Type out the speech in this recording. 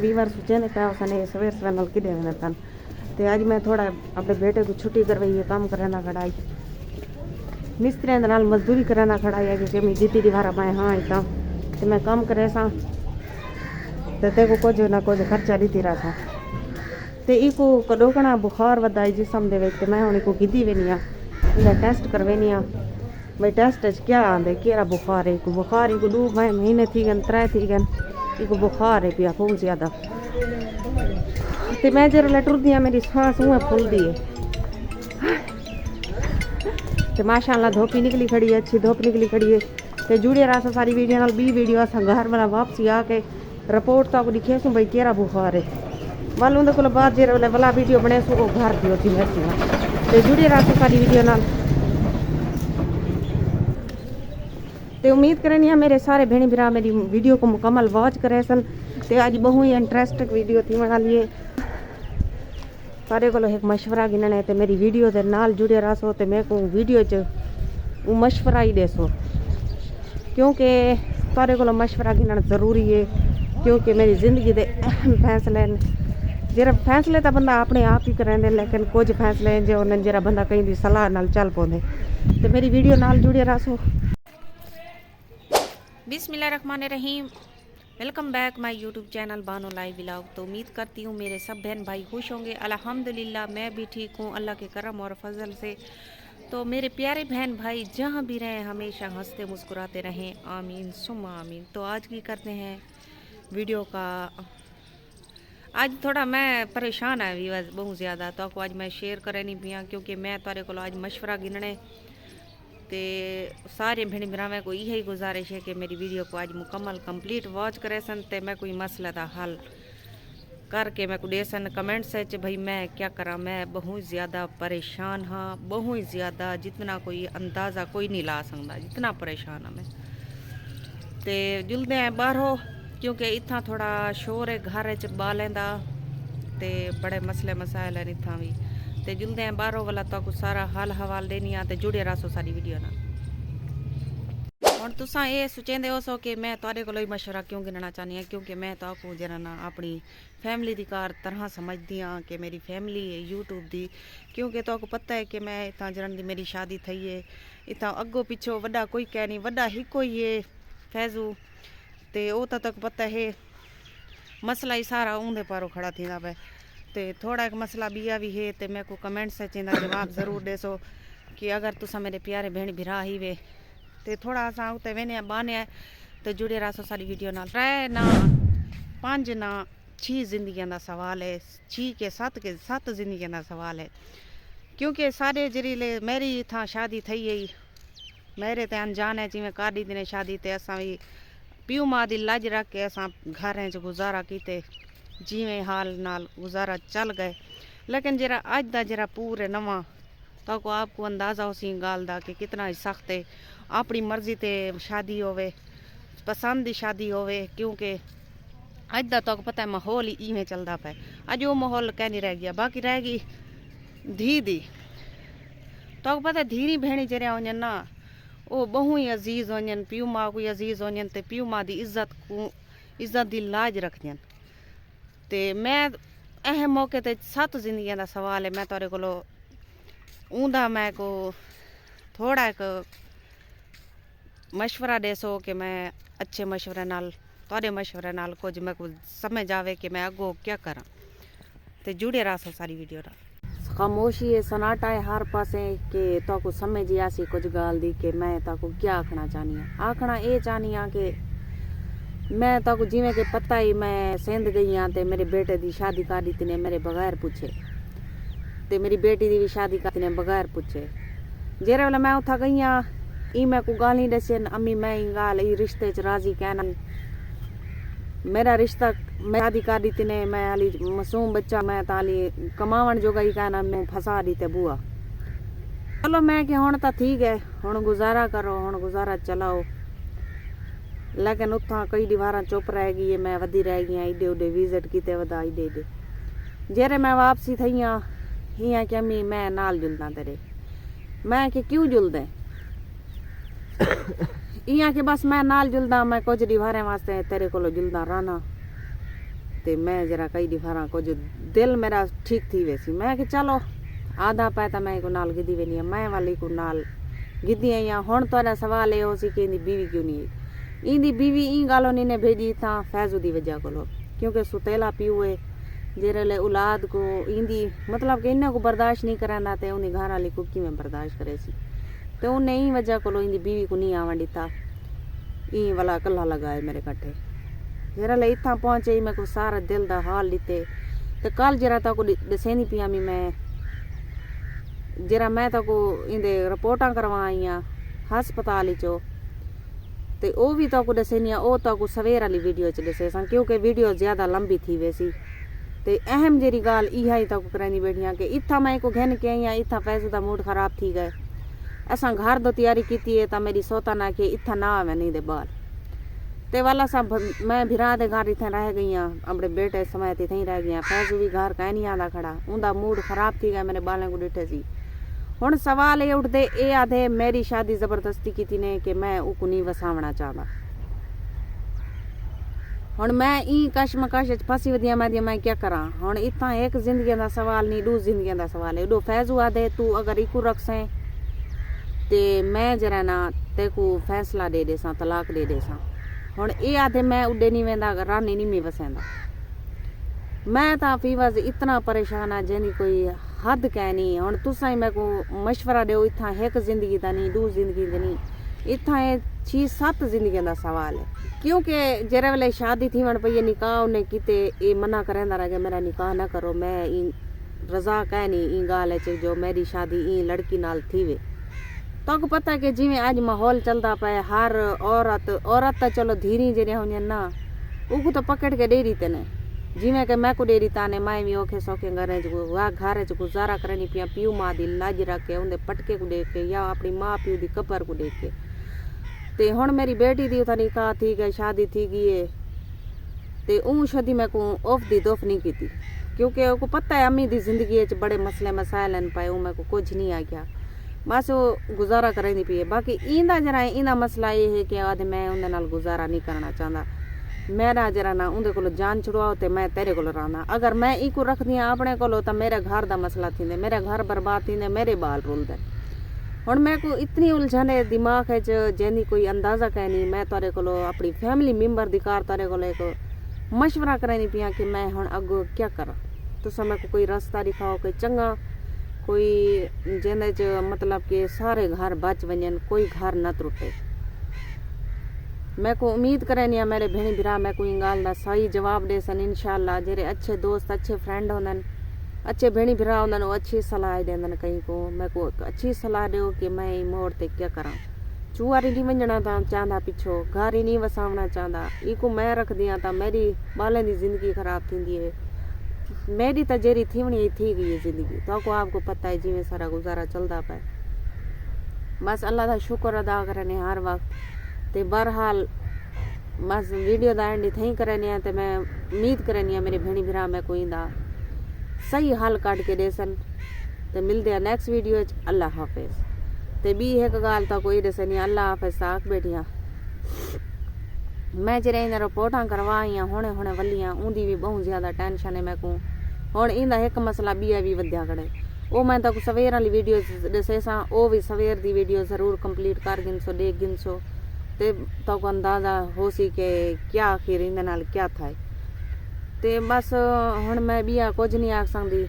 Weaver सुचेंदे पे उसने सवेर सवेर नल कि देने तन ते आज मैं थोड़ा अपने बेटे को छुट्टी करवाई है, काम करना खड़ाई मिस्त्री नाल मजदूरी करना खड़ाई है क्योंकि मैं जीती दीवारा मैं हाँ इतना तो मैं काम करे सा ते को कुछ ना कुछ खर्चा लीती रहा था ते इको कड़ोकना बुखार वधाई जिसम दे विच मैं हुण इको कीती वेनी आ इहदा टेस्ट करवेनी आ भाई टेस्ट क्या आंदे केड़ा बुखार है इको बुखार इको 2 महीने थी गए 3 थी गए इको बुखार है पिया बहुत ज़्यादा ते मैं जरा टुरदी मेरी सांस उहें फुलदी है तो माशाअल्लाह धोपी निकली खड़ी है, अच्छी धोप निकली खड़ी है। तो जुड़े रहा सारी वीडियो नाल बी वीडियो अस घर वाला वापसी आके रिपोर्ट तो आपको दिखे सूँ भाई केरा बुखार है वाल उनके को बाद जो वाला वीडियो बने सो घर दियो जी मैं तो जुड़े रहा सारी वीडियो नाल तो उम्मीद करनी है मेरे सारे भेण भरा मेरी वीडियो को मुकम्मल वॉच करे सन तो अज बहुत ही इंटरेस्टिंग वीडियो थी बना लिए सारे को एक मशवरा गिनना है तो मेरी वीडियो के नाल जुड़े रहो तो मेरे को वीडियो च मशवरा ही देसो क्योंकि सारे को मशवरा गिनना ज़रूरी है क्योंकि मेरी ज़िंदगी के अहम फैसले जरा फैसले तो बंदा अपने आप ही करेंदे लेकिन कुछ फैसले जो उन्हें जरा बंदा कहीं की सलाह नाल चल पाते तो मेरी वीडियो नाल जुड़े रहो। बिस्मिल्लाहिर्रहमानिर्रहीम welcome back my YouTube channel Bano live vlog. तो उम्मीद करती हूँ मेरे सब बहन भाई खुश होंगे। अल्हम्दुलिल्लाह मैं भी ठीक हूँ अल्लाह के करम और फजल से। तो मेरे प्यारे बहन भाई जहाँ भी रहें हमेशा हंसते मुस्कुराते रहें, आमीन सुम्मा आमीन। तो आज की करते हैं वीडियो का। आज थोड़ा मैं परेशान है व्यूअर्स बहुत ज़्यादा तो आपको आज मैं शेयर करे नहीं पिया क्योंकि मैं तारे को आज मशवरा गिनने ते सारे भेण भरावां को यही गुजारिश है कि मेरी वीडियो को आज मुकम्मल कंप्लीट वॉच करे सन ते मैं कोई मसले का हल करके मैं को दे सन कमेंट से भाई मैं क्या करा। मैं बहुत ज़्यादा परेशान हाँ बहुत ज़्यादा जितना कोई अंदाज़ा कोई नहीं ला सकता जितना परेशान हाँ मैं ते जुलदे हैं बाहरों क्योंकि इतना थोड़ा शोर है घर च बालें दा ते बड़े मसले मसाइल हैं इतना भी ते जुलदे हैं बाहरों वाला तो कुछ सारा हाल हवाल देनी आ ते जुड़े रहो सारी वीडियो ना। हुण तुसां ये सोचेंदे हो सो कि मैं तुहाडे कोलों ही मशवरा क्यों गिनना चाहनी हाँ क्योंकि मैं तो आपको जरा ना अपनी फैमिली की कार तरह समझदी हाँ कि मेरी फैमिली है यूट्यूब दी क्योंकि तो आपको पता है कि मैं इतना जरन की मेरी शादी थी है इतना अगो पिछो वड्डा कोई कह नहीं वड्डा ही कोई है फैजू ते वो तो तक पता है मसला ही सारा उंदे पारो खड़ा थींदा पे ते थोड़ा एक मसला बिया भी है तो मैं को कमेंट से चींदा जवाब ज़रूर देसो कि अगर तुसा मेरे प्यारे भेण भरा ही वे तो थोड़ा असा उते वेने बाने तो जुड़े रहो सारी वीडियो नाल। 3 ना 5 ना 6 जिंदगियों का सवाल है 6 के 7 जिंदगियों का सवाल है क्योंकि सारे जरीले मेरी था शादी थी है मेरे ते अनजान है जिमें कर दी ने शादी ते असा भी प्यू माँ की लज रख के असा घर च गुजारा किते जिमें हाल नाल गुजारा चल गए लेकिन जरा अज का जरा पूरे नवा तो आपको अंदाज़ा उसी गाल का कि कितना ही सख्त है अपनी मर्जी ते शादी होवे पसंद की शादी होवे क्योंकि अज का तो पता है माहौल ही इवें चलता पे अज वो माहौल कह नहीं रह गया बाकी रह गई धी दी तो पता धीरी भेणी जरिया वजन ना वो बहु ही अजीज़ वजन प्यू माँ को अजीज़ वजन तो प्यू माँ की इज्जत की लाज रखजन ते मैं अहम मौके ते 7 जिंदगियों का सवाल है मैं तुहाडे कोलों ऊंदा मैं को थोड़ा एक मशवरा देसो कि मैं अच्छे मशवरे नाल तुहाडे मशवरे नाल कुछ मैं को समझ आवे कि मैं अगो क्या करा ते जुड़े रहो सारी वीडियो नाल। खामोशी है सन्नाटा है हर पासे कि तो को समझ ही आसी कुछ गाल दी कि मैं तो को क्या आखना चाहनी हाँ आखना ये चाहनी हाँ कि मैं तो को जिमें कि पता ही मैं सिंध गई हाँ तो मेरे बेटे की शादी कर दी ने मेरे बगैर पूछे ते मेरी बेटी की भी शादी कर ने बगैर पूछे जेरे वाला मैं उथा गई हाँ ई मैं को गाल नहीं दसे अम्मी मैं ही गाल ई रिश्ते च राजी कहना मेरा रिश्ता मैं शादी कर दी ने मैं हाली मासूम बच्चा मैं ताली कमावन जोगा ही कहना मैं फसा दी ते बुआ चलो मैं कि हुण तो ठीक है हुण गुजारा करो हुण गुजारा चलाओ लेकिन उतना कई दीवार चुप रह गई है मैं वधी रह गई इडे उडे विजिट किते वधा इडे इडे जेरे मैं वापसी थी हाँ हियाँ कि अम्मी मैं नाल जुलदा तेरे मैं कि क्यों जुलदे इं कि बस मैं नाल जुलदा मैं कुछ दीवारें वास्ते तेरे को जुलदा रहना ते मैं जरा कई दिफारा कुछ दिल मेरा ठीक थी वैसी मैं कि चलो आधा पैसा मैं को नाल गिदी वेनी मैं वाली को नाल गिदी आई हुण तुहाडा सवाल ये हो सी कि इंदी बीवी क्यों नहीं आई इंदी बीवी ई गालो ने भेजी था फैजू दी वजह कोलो क्योंकि सुतेला पीऊ है जेरे औलाद को इंदी मतलब कि इन्हें को बर्दाश्त नहीं करांदा ते उन्हें घर वाली को किवें बर्दाश्त करे सी तो उन्हें ई वजह कोलो इंदी बीवी को नहीं आवन दिता ई वाला कल्ला लगाए मेरे कट्ठे जरा इतना पहुंचे मैं को सारा दिल दा हाल लिते तो कल जरा तक दसेनी पिया मैं जरा मैं तक इंदे रिपोर्टा करवा आई हाँ हस्पताल चो तो वह भी तक दसेनी वो तक सवेर वाली वीडियो च दसे सा क्योंकि वीडियो ज़्यादा लंबी थी वैसी तो अहम जी गाल इहा ही तक करानी बैठी हाँ कि इतना मैं को घिन के आई हाँ इतना पैसे का मूड खराब थी गए असा घर दो तैयारी की है तो मेरी सोता ना कि इतना ना आवे नहीं दे बाल ते वाला सब मैं भिरा दे घर इतना रह गई हाँ अपने बेटे समय इतनी रह गई फैजू भी घर कहीं नहीं आंदा खड़ा उनका मूड खराब थी गया मेरे बालों को डिठे सी हुण सवाल ये उठते ये आधे मेरी शादी जबरदस्ती की ने कि मैं उको नहीं वसावना चाहता हुण मैं ई कशमकश फसी वधिया मैं क्या करा हुण इतना एक जिंदगी का सवाल नहीं दो जिंदगी का सवाल है एडो फैजू आधे तू अगर इको रखसें ते मैं जरा ना तेको फैसला दे देसा तलाक दे देसा हुण ये आधे मैं उडे नहीं वेंदा रानी नहीं मैं वसेंदा मैं तो फीवज इतना परेशान आ जैनी कोई हद कह नहीं हुण तुसां ही मैं को मशवरा दो इतना एक जिंदगी का नहीं दो जिंदगी का नहीं इतना 6-7 जिंदगी का सवाल है क्योंकि जरे वेले शादी थी वन पई निकाह उन्हें किते ये मना करेंदा रहा कि मेरा निकाह ना करो मैं रजा कह नहीं ई गाल है जो मेरी शादी ई लड़की नाल थी वे तो पता है कि जिमें अज माहौल चलता पे हर औरत तो चलो धीरी जरिया हुन ना उको तो पकड़ के डेरी तेने जिमें कि मैं को डेरी ताने माए भी औखे सौखे घर वाह घर च गुजारा करनी पिया पीऊ माँ दी लाज रख के उन्हें पटके को देख के या अपनी माँ प्यू की कबर को देख के ते हुण मेरी बेटी दी उता निकाह थी गई शादी थी गई है ते ऊँ शादी मैं को ऑफ दी दोफ नहीं की थी क्योंकि उसको पता है अम्मी दी जिंदगी बड़े मसले मसाइल हैं पाए मैं को कुछ नहीं आ गया बस वो गुजारा करें पी बाकी इंदा जरा इंदा मसला ये है कि आदि मैं उन्हें नाल गुजारा नहीं करना चाहता मेरा जरा ना उनके को जान छुड़वाओ तो मैं तेरे को रहना अगर मैं इको रख दियाँ अपने को तो मेरे घर का मसला थी मेरा घर बर्बाद थी मेरे बाल रुलते हुण मैं को इतनी उलझन है दिमाग है जैनी कोई अंदाज़ा कह नहीं मैं तेरे को अपनी फैमिली मेंबर दी कार तेरे को एक मशवरा करनी पिया कि मैं हुण अगो क्या करा तुसा मैं को कोई रास्ता दिखाओ कोई चंगा कोई जैसे च मतलब कि सारे घर बच वजन कोई घर न त्रुटे मैं को उम्मीद करें मेरे भेणी भरा मैं कोई गाल का सही जवाब दे सन इंशाल्लाह जेरे अच्छे दोस्त अच्छे फ्रेंड होंदन अच्छे भेणी भरा होंदन वो अच्छी सलाह देंदन कहीं को मैं को अच्छी सलाह दो कि मैं मोड़ ते क्या करा चुआरी नहीं वंजना चाहता पिछो घर ही नहीं वसावना चाहता इको मैं रख दिया था मेरी बालें की जिंदगी खराब थी है मेरी तो जेरी थीवनी थी गई है जिंदगी तो आपको पता है जिमें सारा गुजारा चलता पाए बस अल्लाह का शुक्र अदा करने हर वक्त तो बहरहाल बस वीडियो का एंड इतना ही करनी तो मैं उम्मीद करनी मेरे भेणी भरा मैं कोई दा सही हल कट के दे सन तो मिलते हैं नेक्स्ट वीडियो अल्लाह हाफिज तो बी एक गाल तो कोई दसनी अल्लाह हाफिज साख बैठिया मैं जरा इन रिपोर्टा करवाई हुणे हुणे वलियां उनकी भी बहुत ज़्यादा टेंशन है मैं को हुण इंदा एक मसला बिया भी वध्या खड़े वो मैं तक सवेर वाली वीडियो दसे सा वो भी सवेर की वीडियो जरूर कंप्लीट कर गिनसो देख गिनसो तो तक अंदाज़ा हो सी कि क्या आखिर इन क्या था ते बस हुण मैं बिया कुछ नहीं आख सकती